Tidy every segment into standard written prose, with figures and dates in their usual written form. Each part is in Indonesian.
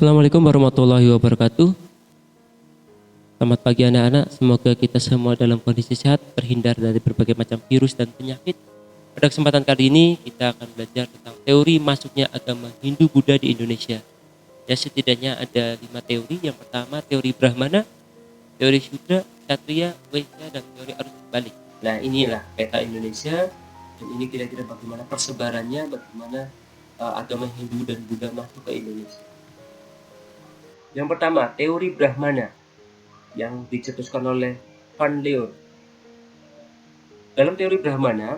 Assalamualaikum warahmatullahi wabarakatuh. Selamat pagi anak-anak, semoga kita semua dalam kondisi sehat, terhindar dari berbagai macam virus dan penyakit. Pada kesempatan kali ini kita akan belajar tentang teori masuknya agama Hindu Buddha di Indonesia. Ya, setidaknya ada 5 teori. Yang pertama teori Brahmana, teori Shudra, Ksatria, Waisya, dan teori arus balik. Nah, inilah peta Indonesia, dan ini kira-kira bagaimana persebarannya, bagaimana agama Hindu dan Buddha masuk ke Indonesia. Yang pertama, teori Brahmana yang dicetuskan oleh Van Leeuwen. Dalam teori Brahmana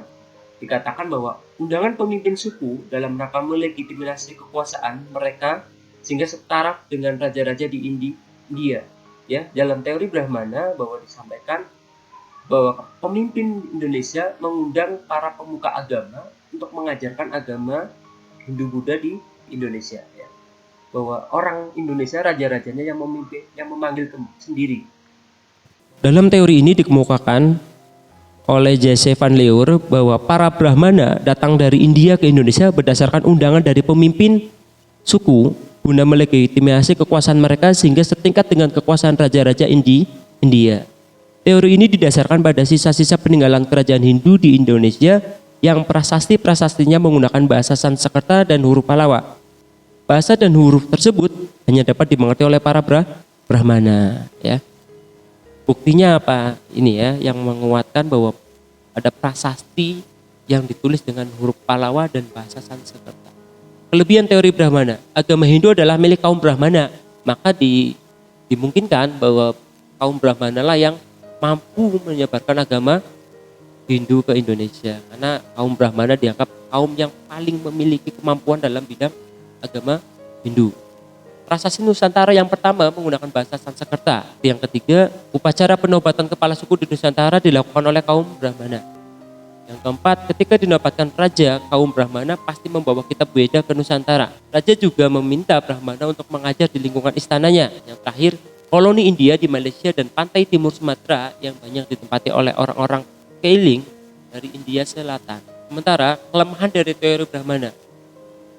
dikatakan bahwa undangan pemimpin suku dalam rangka melegitimasi kekuasaan mereka sehingga setara dengan raja-raja di India. Ya, dalam teori Brahmana bahwa disampaikan bahwa pemimpin Indonesia mengundang para pemuka agama untuk mengajarkan agama Hindu Buddha di Indonesia. Ya, bahwa orang Indonesia raja-rajanya yang memimpin, yang memanggil sendiri. Dalam teori ini dikemukakan oleh J.C. Van Leeuwen bahwa para Brahmana datang dari India ke Indonesia berdasarkan undangan dari pemimpin suku guna melegitimasi kekuasaan mereka sehingga setingkat dengan kekuasaan raja-raja India. Teori ini didasarkan pada sisa-sisa peninggalan kerajaan Hindu di Indonesia yang prasasti-prasastinya menggunakan bahasa Sanskerta dan huruf Pallawa. Bahasa dan huruf tersebut hanya dapat dimengerti oleh para Brahmana. Ya. Buktinya apa? Ini ya, yang menguatkan bahwa ada prasasti yang ditulis dengan huruf Pallawa dan bahasa Sanskerta. Kelebihan teori Brahmana, agama Hindu adalah milik kaum Brahmana, maka dimungkinkan bahwa kaum Brahmana lah yang mampu menyebarkan agama Hindu ke Indonesia, karena kaum Brahmana dianggap kaum yang paling memiliki kemampuan dalam bidang agama Hindu. Prasasti Nusantara yang pertama menggunakan bahasa Sanskerta. Yang ketiga, upacara penobatan kepala suku di Nusantara dilakukan oleh kaum Brahmana. Yang keempat, ketika dinobatkan raja, kaum Brahmana pasti membawa kitab Weda ke Nusantara. Raja juga meminta Brahmana untuk mengajar di lingkungan istananya. Yang terakhir, koloni India di Malaysia dan pantai timur Sumatera yang banyak ditempati oleh orang-orang Keiling dari India Selatan. Sementara kelemahan dari teori Brahmana.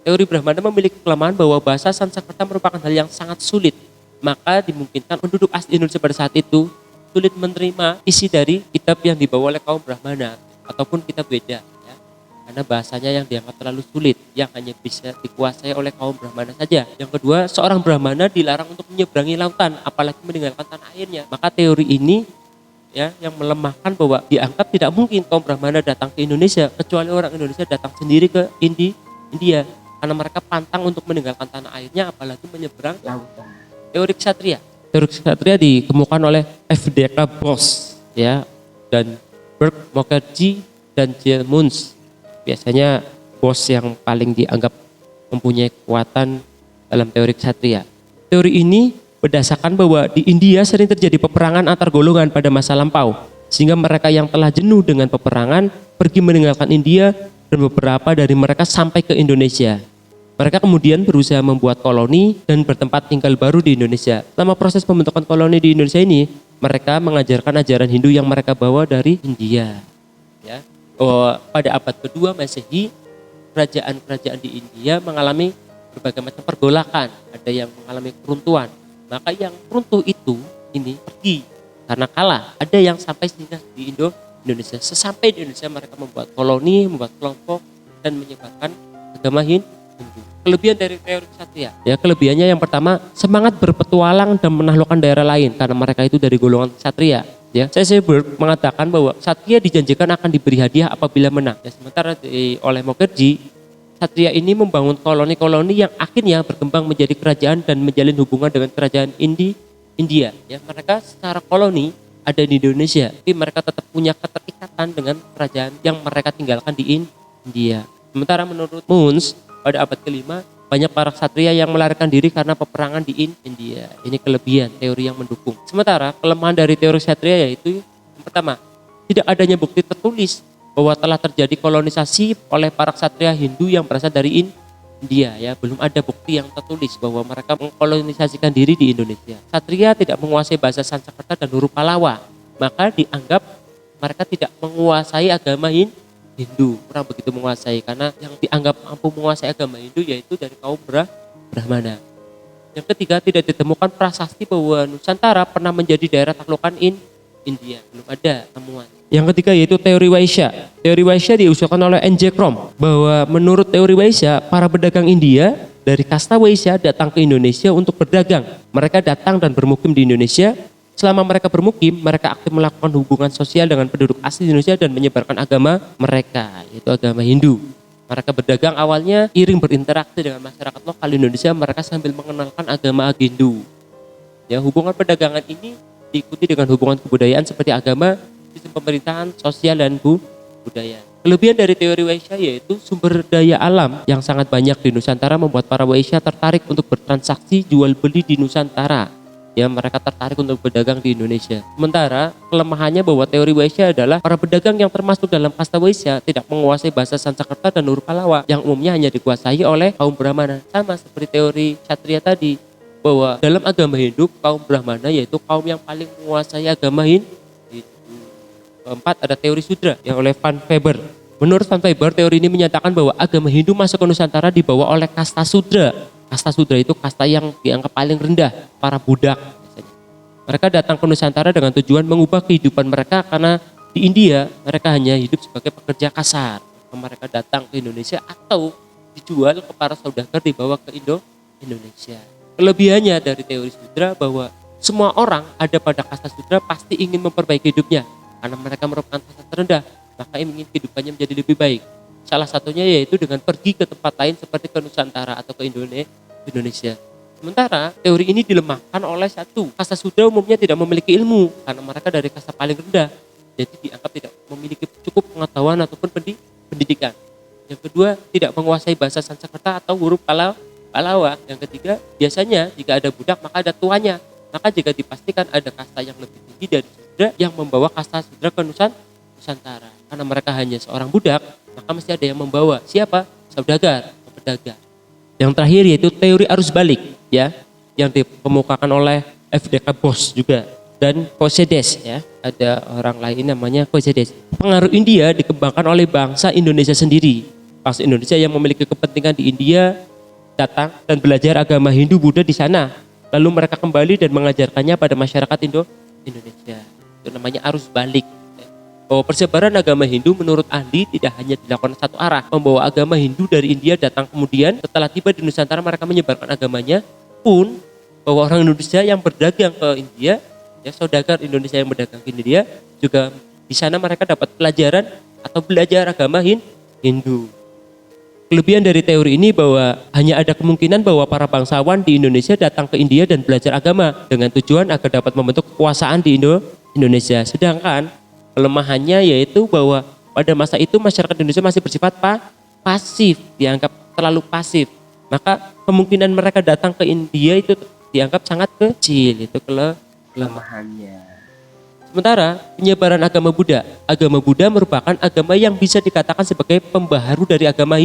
Teori Brahmana memiliki kelemahan bahwa bahasa Sanskerta merupakan hal yang sangat sulit. Maka dimungkinkan penduduk asli Indonesia pada saat itu sulit menerima isi dari kitab yang dibawa oleh kaum Brahmana ataupun kitab Weda. Ya. Karena bahasanya yang dianggap terlalu sulit, yang hanya bisa dikuasai oleh kaum Brahmana saja. Yang kedua, seorang Brahmana dilarang untuk menyeberangi lautan, apalagi meninggalkan tanah airnya. Maka teori ini ya yang melemahkan bahwa dianggap tidak mungkin kaum Brahmana datang ke Indonesia kecuali orang Indonesia datang sendiri ke India. Karena mereka pantang untuk meninggalkan tanah airnya apalagi menyeberang lautan. Teori Ksatria. Teori Ksatria dikemukakan oleh F.D.K. Bose ya, dan Burke, Mukherjee, dan J. Munz. Biasanya Bose yang paling dianggap mempunyai kekuatan dalam teori Ksatria. Teori ini berdasarkan bahwa di India sering terjadi peperangan antar golongan pada masa lampau, sehingga mereka yang telah jenuh dengan peperangan pergi meninggalkan India dan beberapa dari mereka sampai ke Indonesia. Mereka kemudian berusaha membuat koloni dan bertempat tinggal baru di Indonesia. Selama proses pembentukan koloni di Indonesia ini, mereka mengajarkan ajaran Hindu yang mereka bawa dari India. Ya, pada abad kedua Masehi, kerajaan-kerajaan di India mengalami berbagai macam pergolakan. Ada yang mengalami keruntuhan. Maka yang runtuh itu ini pergi karena kalah. Ada yang sampai singgah di Indonesia. Sesampai di Indonesia mereka membuat koloni, membuat kelompok dan menyebarkan agama Hindu. Kelebihan dari teori Ksatria. Ya, kelebihannya yang pertama, semangat berpetualang dan menaklukkan daerah lain karena mereka itu dari golongan Ksatria. Ya, C.C. Burke mengatakan bahwa Ksatria dijanjikan akan diberi hadiah apabila menang. Ya, sementara oleh Mukherjee, Ksatria ini membangun koloni-koloni yang akhirnya berkembang menjadi kerajaan dan menjalin hubungan dengan kerajaan India. Ya, mereka secara koloni ada di Indonesia, tapi mereka tetap punya keterikatan dengan kerajaan yang mereka tinggalkan di India. Sementara menurut Munz, pada abad kelima, banyak para ksatria yang melarikan diri karena peperangan di India. Ini kelebihan teori yang mendukung. Sementara kelemahan dari teori ksatria yaitu yang pertama, tidak adanya bukti tertulis bahwa telah terjadi kolonisasi oleh para ksatria Hindu yang berasal dari India. Ya, belum ada bukti yang tertulis bahwa mereka mengkolonisasikan diri di Indonesia. Ksatria tidak menguasai bahasa Sanskerta dan huruf Pallawa, maka dianggap mereka tidak menguasai agama Hindu, kurang begitu menguasai, karena yang dianggap mampu menguasai agama Hindu yaitu dari kaum Brahmana. Yang ketiga, tidak ditemukan prasasti bahwa Nusantara pernah menjadi daerah taklukan India. Belum ada temuan. Yang ketiga yaitu teori Waisya. Teori Waisya diusulkan oleh N.J. Krom bahwa menurut teori Waisya, para pedagang India dari kasta Waisya datang ke Indonesia untuk berdagang. Mereka datang dan bermukim di Indonesia. Selama mereka bermukim, mereka aktif melakukan hubungan sosial dengan penduduk asli Indonesia dan menyebarkan agama mereka, yaitu agama Hindu. Mereka berdagang awalnya iring berinteraksi dengan masyarakat lokal Indonesia, mereka sambil mengenalkan agama Hindu. Ya, hubungan perdagangan ini diikuti dengan hubungan kebudayaan seperti agama, sistem pemerintahan, sosial, dan budaya. Kelebihan dari teori Waisya yaitu sumber daya alam yang sangat banyak di Nusantara membuat para Waisya tertarik untuk bertransaksi jual beli di Nusantara. Ya, mereka tertarik untuk berdagang di Indonesia. Sementara kelemahannya bahwa teori Waisya adalah para pedagang yang termasuk dalam kasta Waisya tidak menguasai bahasa Sanskerta dan huruf Pallawa yang umumnya hanya dikuasai oleh kaum Brahmana. Sama seperti teori Kshatriya tadi, bahwa dalam agama Hindu kaum Brahmana yaitu kaum yang paling menguasai agama Hindu. Keempat, ada teori Sudra yang oleh Van Weber. Menurut Van Weber, teori ini menyatakan bahwa agama Hindu masuk ke Nusantara dibawa oleh kasta Sudra. Kasta Sudra itu kasta yang dianggap paling rendah, para budak biasanya. Mereka datang ke Nusantara dengan tujuan mengubah kehidupan mereka karena di India mereka hanya hidup sebagai pekerja kasar. Mereka datang ke Indonesia atau dijual ke para saudagar dibawa ke Indonesia. Kelebihannya dari teori Sudra bahwa semua orang ada pada kasta Sudra pasti ingin memperbaiki hidupnya karena mereka merupakan kasta terendah, maka ingin kehidupannya menjadi lebih baik. Salah satunya yaitu dengan pergi ke tempat lain seperti ke Nusantara atau ke Indonesia. Sementara teori ini dilemahkan oleh satu, kasta Sudra umumnya tidak memiliki ilmu karena mereka dari kasta paling rendah, jadi dianggap tidak memiliki cukup pengetahuan ataupun pendidikan. Yang kedua, tidak menguasai bahasa Sanskerta atau huruf Pallawa. Yang ketiga, biasanya jika ada budak maka ada tuannya. Maka jika dipastikan ada kasta yang lebih tinggi dari Sudra yang membawa kasta Sudra ke Nusantara. Karena mereka hanya seorang budak, maka mesti ada yang membawa. Siapa? Saudagar atau pedagang. Yang terakhir yaitu teori arus balik, ya, yang dikemukakan oleh F.D.K. Bos juga dan Posedes, ya. Ada orang lain namanya Posedes. Pengaruh India dikembangkan oleh bangsa Indonesia sendiri. Bangsa Indonesia yang memiliki kepentingan di India datang dan belajar agama Hindu Buddha di sana. Lalu mereka kembali dan mengajarkannya pada masyarakat Indonesia. Itu namanya arus balik. Bahwa persebaran agama Hindu menurut ahli tidak hanya dilakukan satu arah. Membawa agama Hindu dari India datang kemudian setelah tiba di Nusantara mereka menyebarkan agamanya pun bahwa orang Indonesia yang berdagang ke India, ya, saudagar Indonesia yang berdagang ke India juga di sana mereka dapat pelajaran atau belajar agama Hindu. Kelebihan dari teori ini bahwa hanya ada kemungkinan bahwa para bangsawan di Indonesia datang ke India dan belajar agama dengan tujuan agar dapat membentuk kekuasaan di Indonesia. Sedangkan kelemahannya yaitu bahwa pada masa itu masyarakat Indonesia masih bersifat pasif, dianggap terlalu pasif. Maka kemungkinan mereka datang ke India itu dianggap sangat kecil, itu kelemahannya. Sementara penyebaran agama Buddha merupakan agama yang bisa dikatakan sebagai pembaharu dari agama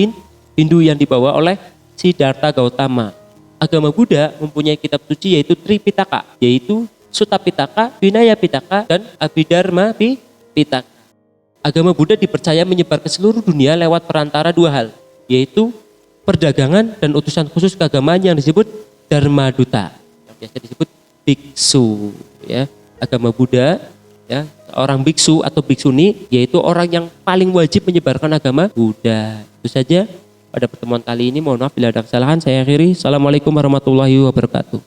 Hindu yang dibawa oleh Siddhartha Gautama. Agama Buddha mempunyai kitab suci yaitu Tripitaka, yaitu Sutta Pitaka, Vinaya Pitaka, dan Abhidharma Pitaka. Agama Buddha dipercaya menyebar ke seluruh dunia lewat perantara dua hal, yaitu perdagangan dan utusan khusus keagamaan yang disebut Dharma Duta, yang biasa disebut biksu. Ya, agama Buddha, ya, seorang biksu atau biksuni yaitu orang yang paling wajib menyebarkan agama Buddha. Itu saja pada pertemuan kali ini. Mohon maaf bila ada kesalahan, saya akhiri. Assalamualaikum warahmatullahi wabarakatuh.